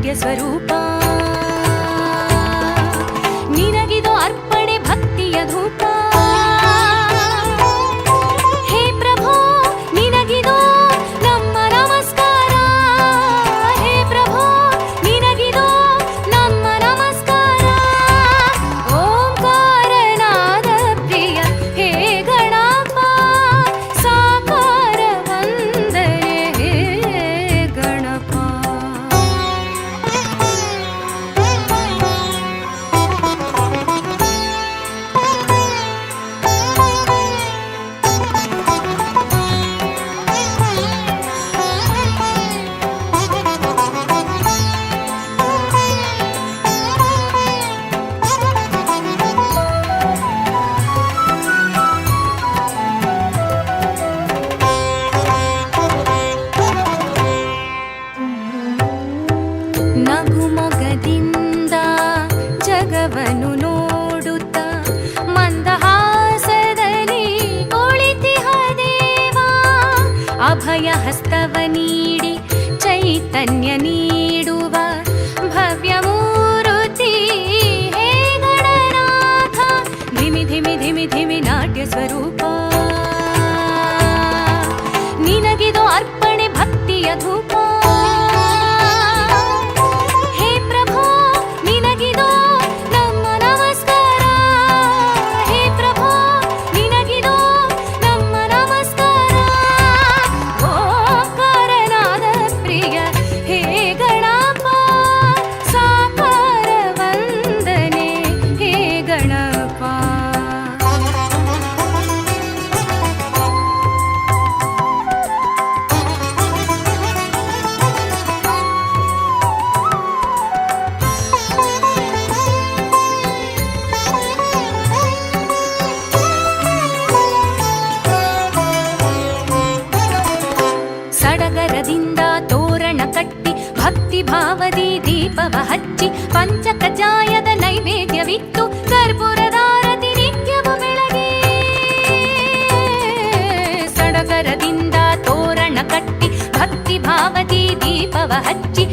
ನಾಟ್ಯ ಸ್ವರೂಪ ನಿನಗಿದು ಅರ್ಪಣೆ ಭಕ್ತಿಯ ಧೂಪ ಹೇ ಪ್ರಭೋ ನಿನಗಿದು ನಮ್ಮ ನಮಸ್ಕಾರ ಹೇ ಪ್ರಭೋ ನಿನಗಿದು ನಮ್ಮ ನಮಸ್ಕಾರ ಓಂಕಾರನಾದ ಪ್ರಿಯ ಹೇ ಗಣಪ ಸಾಕಾರ ವಂದನೆ ಹೇ ಗಣಪ ನಗುಮೊಗದಿಂದ ಜಗವನ್ನು ನೋಡುತ್ತ ಮಂದಹಾಸದಲ್ಲಿ ಕುಳಿತಿಹ ದೇವ ಅಭಯ ಹಸ್ತವ ನೀಡಿ ಚೈತನ್ಯ ನೀಡುವ ಭವ್ಯ ಮೂರುತಿ ಹೇ ಗಣನಾಥ ಧಿಮಿ ಧಿಮಿ ಧಿಮಿ ಧಿಮಿ ನಾಟ್ಯ ಸ್ವರೂಪ ನಿನಗಿದು ಅರ್ಪಣೆ ಭಕ್ತಿಯ ಧೂಪ ಹೇ ಪ್ರಭೋ ನಿನಗಿದು ನಮ್ಮ ನಮಸ್ಕಾರ ಹೇ ಪ್ರಭೋ ನಿನಗಿದು ನಮ್ಮ ನಮಸ್ಕಾರ ಓಂಕಾರನಾದ ಪ್ರಿಯ ಹೇ ಗಣಪ ಸಾಕಾರ ವಂದನೆ ಹೇ ಗಣಪ ಸಡಗರದಿಂದ ತೋರಣ ಕಟ್ಟಿ ಭಕ್ತಿ ಭಾವದಿ ದೀಪವ ಹಚ್ಚಿ ಪಂಚಕಜಾಯದ ನೈವೇದ್ಯವಿತ್ತು ಕರ್ಪೂರದಾರತಿ ನಿತ್ಯವು ಬೆಳಗ್ಗೆ ಸಡಗರದಿಂದ ತೋರಣ ಕಟ್ಟಿ ಭಕ್ತಿ ಭಾವದಿ ದೀಪವ ಹಚ್ಚಿ